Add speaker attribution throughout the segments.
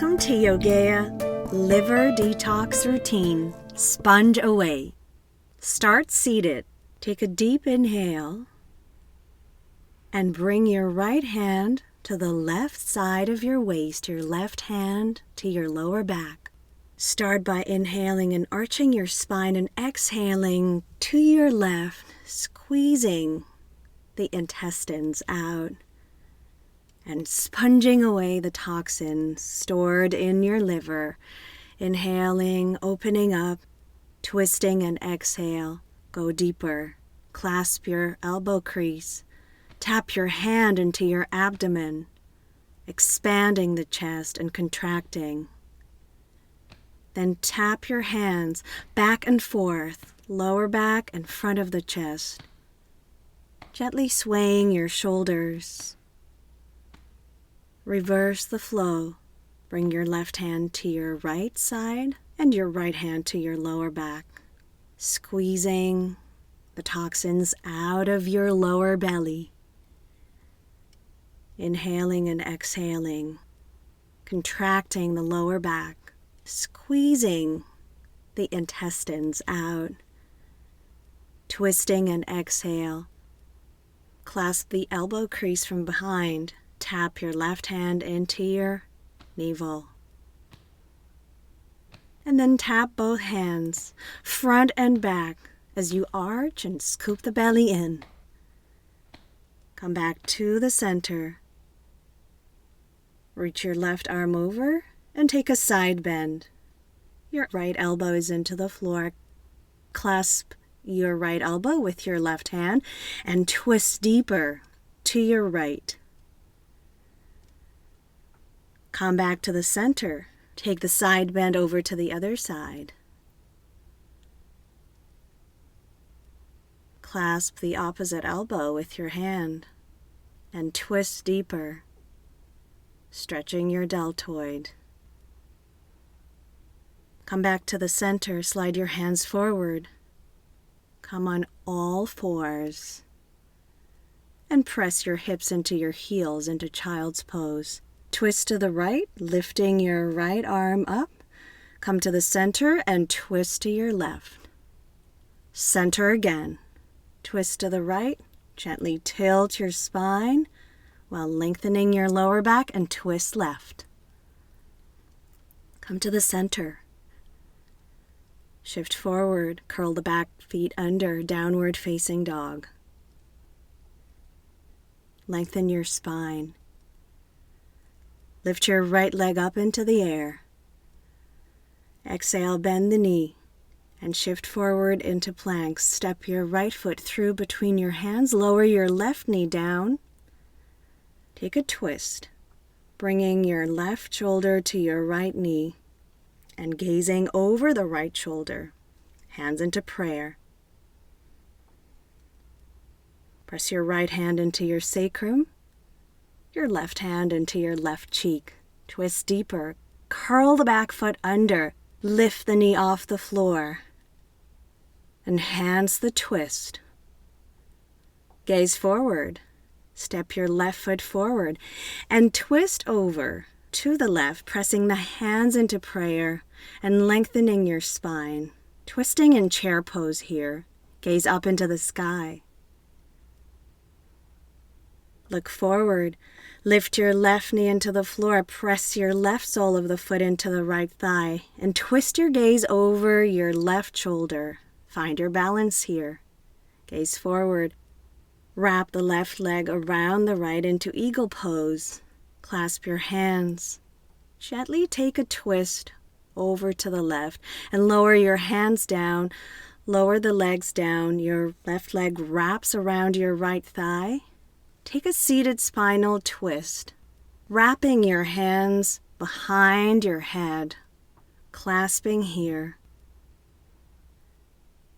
Speaker 1: Welcome to Yogea Liver Detox Routine. Sponge away. Start seated. Take a deep inhale and bring your right hand to the left side of your waist, your left hand to your lower back. Start by inhaling and arching your spine and exhaling to your left, squeezing the intestines out and sponging away the toxins stored in your liver. Inhaling, opening up, twisting and exhale. Go deeper. Clasp your elbow crease. Tap your hand into your abdomen, expanding the chest and contracting. Then tap your hands back and forth, lower back and front of the chest. Gently swaying your shoulders. Reverse the flow. Bring your left hand to your right side and your right hand to your lower back. Squeezing the toxins out of your lower belly. Inhaling and exhaling. Contracting the lower back. Squeezing the intestines out. Twisting and exhale. Clasp the elbow crease from behind. Tap your left hand into your navel. And then tap both hands, front and back, as you arch and scoop the belly in. Come back to the center. Reach your left arm over and take a side bend. Your right elbow is into the floor. Clasp your right elbow with your left hand and twist deeper to your right. Come back to the center. Take the side bend over to the other side. Clasp the opposite elbow with your hand and twist deeper, stretching your deltoid. Come back to the center. Slide your hands forward. Come on all fours and press your hips into your heels into child's pose. Twist to the right, lifting your right arm up. Come to the center and twist to your left. Center again. Twist to the right. Gently tilt your spine while lengthening your lower back and twist left. Come to the center. Shift forward. Curl the back feet under. Downward facing dog. Lengthen your spine. Lift your right leg up into the air. Exhale, bend the knee and shift forward into plank. Step your right foot through between your hands. Lower your left knee down. Take a twist, bringing your left shoulder to your right knee and gazing over the right shoulder. Hands into prayer. Press your right hand into your sacrum. Your left hand into your left cheek. Twist deeper. Curl the back foot under. Lift the knee off the floor. Enhance the twist. Gaze forward. Step your left foot forward and twist over to the left, pressing the hands into prayer and lengthening your spine. Twisting in chair pose here. Gaze up into the sky. Look forward. Lift your left knee into the floor. Press your left sole of the foot into the right thigh and twist your gaze over your left shoulder. Find your balance here. Gaze forward. Wrap the left leg around the right into eagle pose. Clasp your hands. Gently take a twist over to the left and lower your hands down. Lower the legs down. Your left leg wraps around your right thigh. Take a seated spinal twist, wrapping your hands behind your head, clasping here.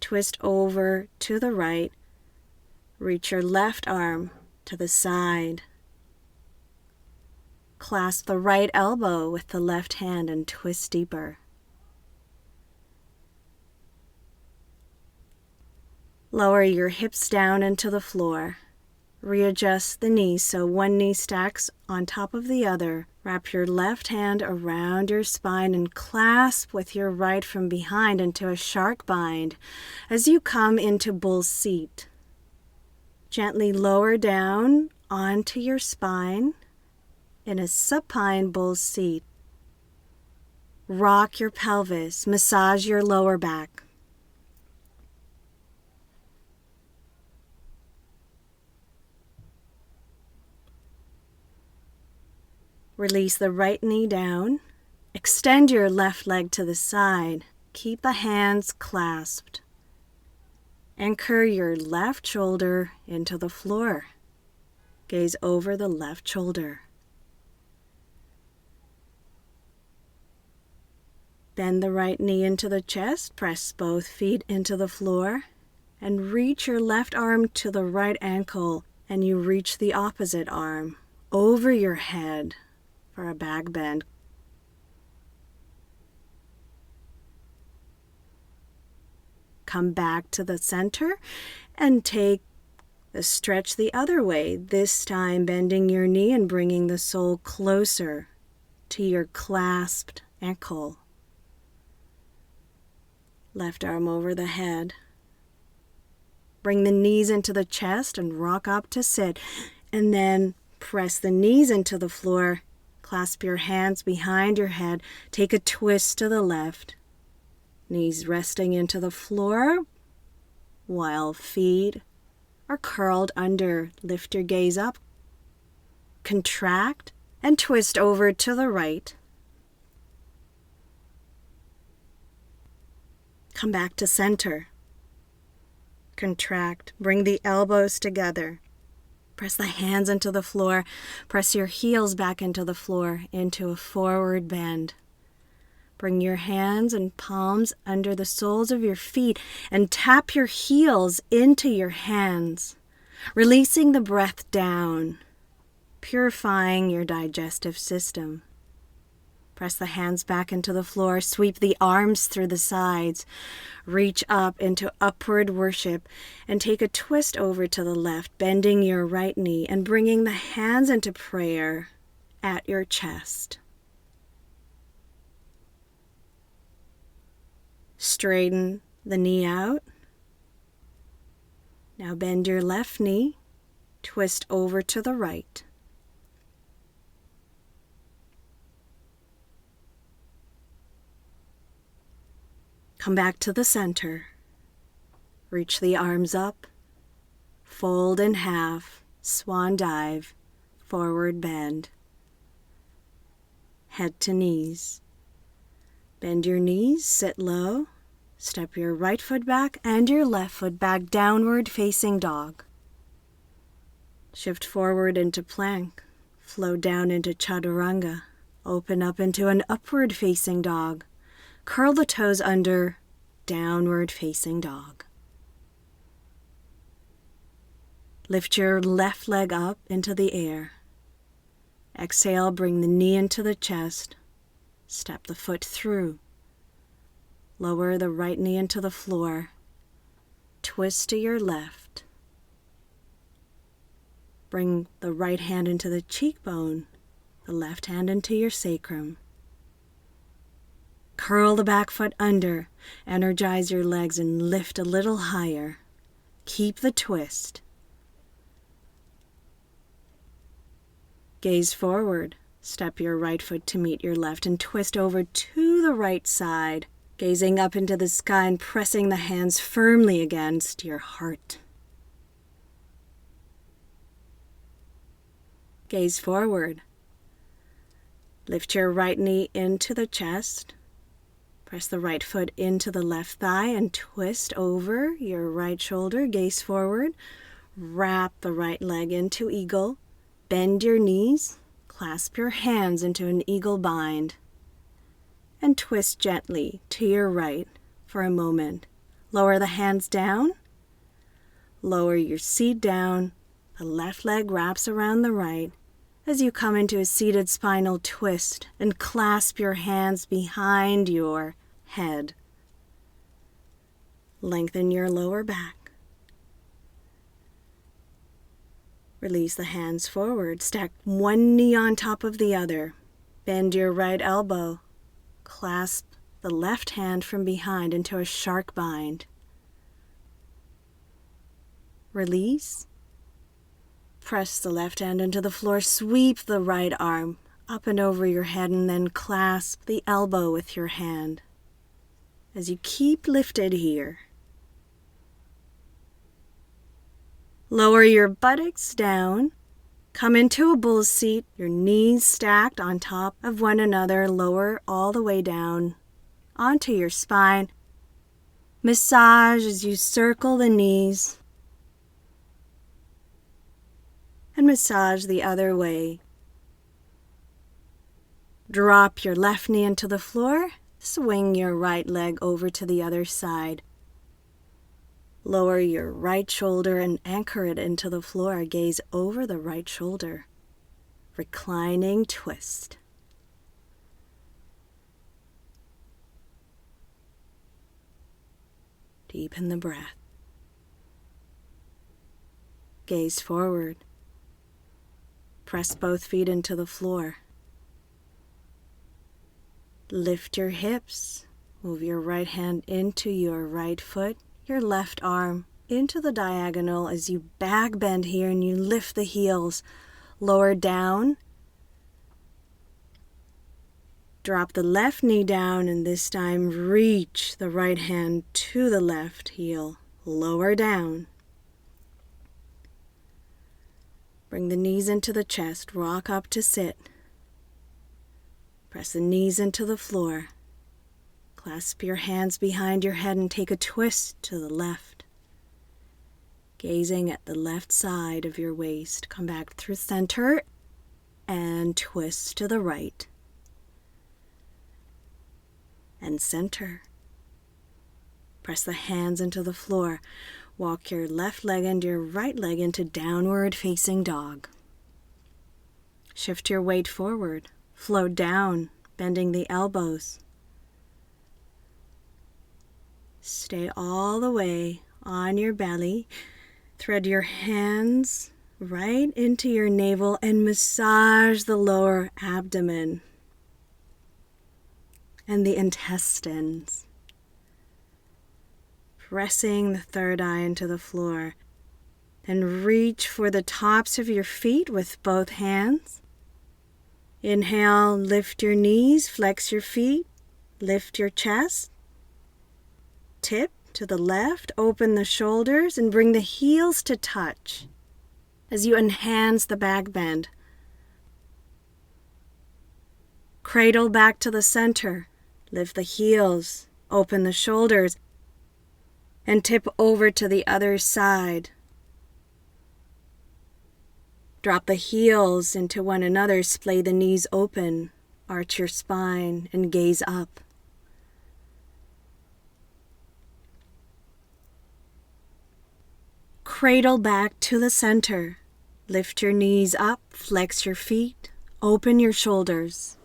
Speaker 1: Twist over to the right. Reach your left arm to the side. Clasp the right elbow with the left hand and twist deeper. Lower your hips down into the floor. Readjust the knees so one knee stacks on top of the other. Wrap your left hand around your spine and clasp with your right from behind into a shark bind as you come into bull's seat. Gently lower down onto your spine in a supine bull's seat. Rock your pelvis, massage your lower back. Release the right knee down. Extend your left leg to the side. Keep the hands clasped. Anchor your left shoulder into the floor. Gaze over the left shoulder. Bend the right knee into the chest. Press both feet into the floor. And reach your left arm to the right ankle. And you reach the opposite arm over your head for a back bend. Come back to the center and take the stretch the other way, this time bending your knee and bringing the sole closer to your clasped ankle. Left arm over the head. Bring the knees into the chest and rock up to sit, and then press the knees into the floor. Clasp your hands behind your head. Take a twist to the left. Knees resting into the floor while feet are curled under. Lift your gaze up. Contract and twist over to the right. Come back to center. Contract. Bring the elbows together. Press the hands into the floor. Press your heels back into the floor, into a forward bend. Bring your hands and palms under the soles of your feet and tap your heels into your hands, releasing the breath down, purifying your digestive system. Press the hands back into the floor. Sweep the arms through the sides. Reach up into upward worship and take a twist over to the left, bending your right knee and bringing the hands into prayer at your chest. Straighten the knee out. Now bend your left knee. Twist over to the right. Come back to the center. Reach the arms up. Fold in half. Swan dive. Forward bend. Head to knees. Bend your knees. Sit low. Step your right foot back and your left foot back, downward facing dog. Shift forward into plank. Flow down into chaturanga. Open up into an upward facing dog. Curl the toes under, downward facing dog. Lift your left leg up into the air. Exhale, bring the knee into the chest. Step the foot through. Lower the right knee into the floor. Twist to your left. Bring the right hand into the cheekbone, the left hand into your sacrum. Curl the back foot under, energize your legs and lift a little higher. Keep the twist. Gaze forward, step your right foot to meet your left and twist over to the right side, gazing up into the sky and pressing the hands firmly against your heart. Gaze forward. Lift your right knee into the chest. Press the right foot into the left thigh and twist over your right shoulder. Gaze forward. Wrap the right leg into eagle. Bend your knees. Clasp your hands into an eagle bind. And twist gently to your right for a moment. Lower the hands down. Lower your seat down. The left leg wraps around the right as you come into a seated spinal twist and clasp your hands behind your head. Lengthen your lower back. Release the hands forward. Stack one knee on top of the other. Bend your right elbow. Clasp the left hand from behind into a shark bind. Release. Press the left hand into the floor. Sweep the right arm up and over your head and then clasp the elbow with your hand. As you keep lifted here, lower your buttocks down. Come into a bull's seat, your knees stacked on top of one another. Lower all the way down onto your spine. Massage as you circle the knees. And massage the other way. Drop your left knee into the floor. Swing your right leg over to the other side. Lower your right shoulder and anchor it into the floor. Gaze over the right shoulder. Reclining twist. Deepen the breath. Gaze forward. Press both feet into the floor. Lift your hips. Move your right hand into your right foot, your left arm into the diagonal as you back bend here and you lift the heels. Lower down. Drop the left knee down and this time reach the right hand to the left heel. Lower down. Bring the knees into the chest. Rock up to sit. Press the knees into the floor. Clasp your hands behind your head and take a twist to the left. Gazing at the left side of your waist. Come back through center and twist to the right. And center. Press the hands into the floor. Walk your left leg and your right leg into downward facing dog. Shift your weight forward. Float down, bending the elbows. Stay all the way on your belly. Thread your hands right into your navel and massage the lower abdomen and the intestines. Pressing the third eye into the floor. And reach for the tops of your feet with both hands. Inhale, lift your knees, flex your feet, lift your chest. Tip to the left, open the shoulders, and bring the heels to touch as you enhance the back bend. Cradle back to the center, lift the heels, open the shoulders, and tip over to the other side. Drop the heels into one another, splay the knees open, arch your spine, and gaze up. Cradle back to the center. Lift your knees up, flex your feet, open your shoulders.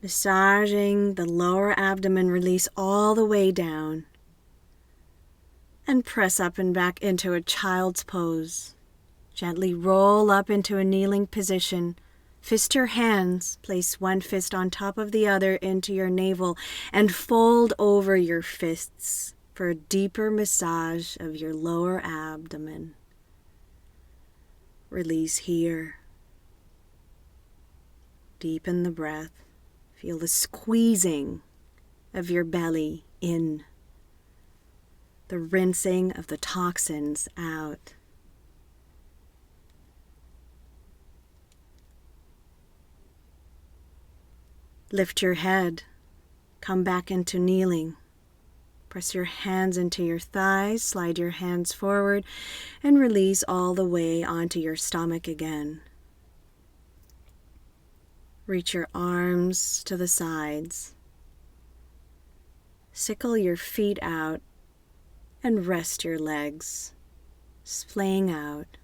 Speaker 1: Massaging the lower abdomen, release all the way down. And press up and back into a child's pose. Gently roll up into a kneeling position. Fist your hands. Place one fist on top of the other into your navel and fold over your fists for a deeper massage of your lower abdomen. Release here. Deepen the breath. Feel the squeezing of your belly in. The rinsing of the toxins out. Lift your head, come back into kneeling. Press your hands into your thighs, slide your hands forward, and release all the way onto your stomach again. Reach your arms to the sides. Sickle your feet out and rest your legs, splaying out.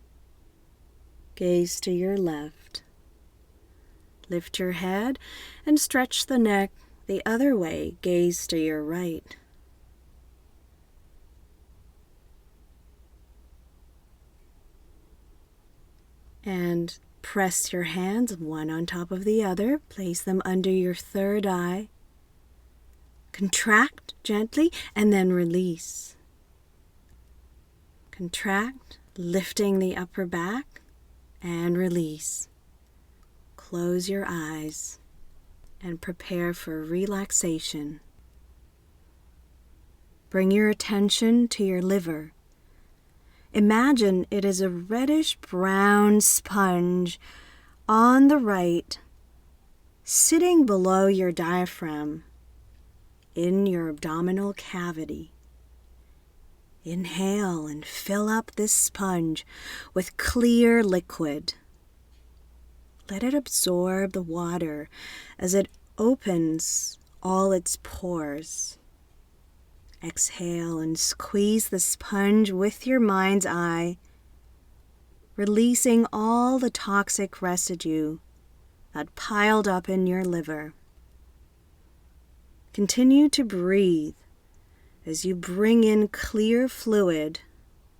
Speaker 1: Gaze to your left. Lift your head and stretch the neck the other way. Gaze to your right. And Press your hands one on top of the other. Place them under your third eye. Contract gently and then release. Contract, lifting the upper back, and release. Close your eyes and prepare for relaxation. Bring your attention to your liver. Imagine it is a reddish-brown sponge on the right, sitting below your diaphragm in your abdominal cavity. Inhale and fill up this sponge with clear liquid. Let it absorb the water as it opens all its pores. Exhale and squeeze the sponge with your mind's eye, releasing all the toxic residue that piled up in your liver. Continue to breathe as you bring in clear fluid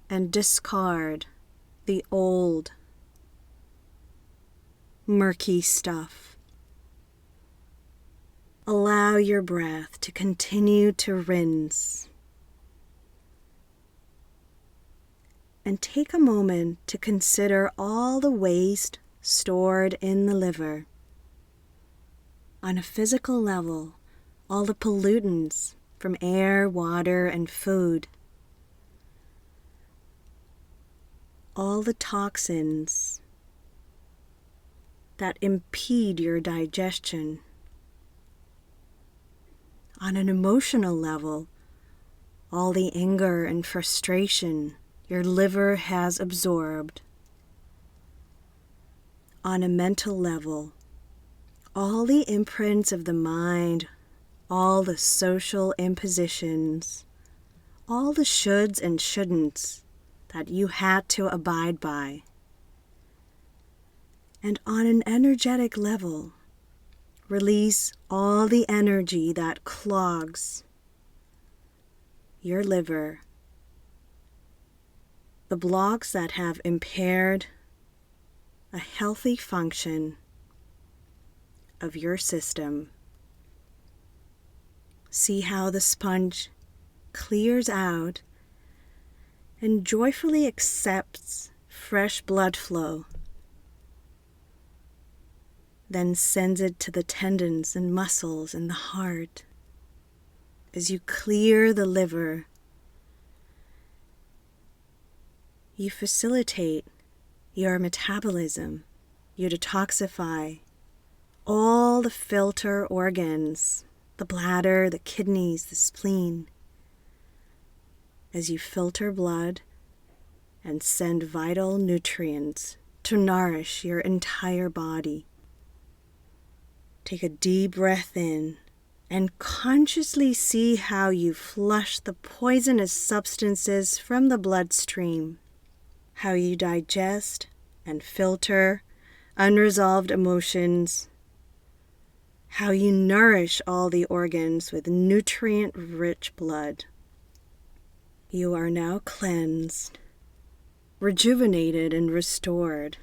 Speaker 1: and discard the old, murky stuff. Allow your breath to continue to rinse. And take a moment to consider all the waste stored in the liver. On a physical level, all the pollutants from air, water, and food. All the toxins that impede your digestion. On an emotional level, all the anger and frustration your liver has absorbed. On a mental level, all the imprints of the mind, all the social impositions, all the shoulds and shouldn'ts that you had to abide by. And on an energetic level, release all the energy that clogs your liver, the blocks that have impaired a healthy function of your system. See how the sponge clears out and joyfully accepts fresh blood flow, then sends it to the tendons and muscles and the heart. As you clear the liver, you facilitate your metabolism, you detoxify all the filter organs, the bladder, the kidneys, the spleen, as you filter blood and send vital nutrients to nourish your entire body. Take a deep breath in and consciously see how you flush the poisonous substances from the bloodstream, how you digest and filter unresolved emotions, how you nourish all the organs with nutrient-rich blood. You are now cleansed, rejuvenated, and restored.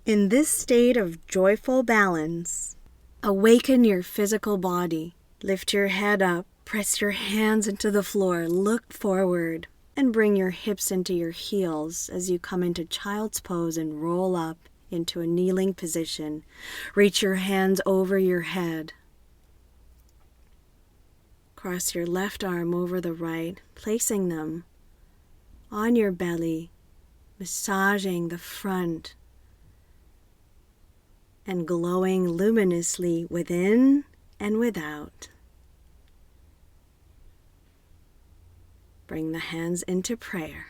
Speaker 1: In this state of joyful balance, awaken your physical body. Lift your head up, press your hands into the floor, look forward, and bring your hips into your heels as you come into child's pose and roll up into a kneeling position. Reach your hands over your head. Cross your left arm over the right, placing them on your belly, massaging the front and glowing luminously within and without. Bring the hands into prayer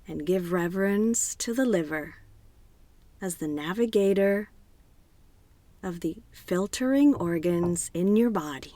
Speaker 1: and give reverence to the liver as the navigator of the filtering organs in your body.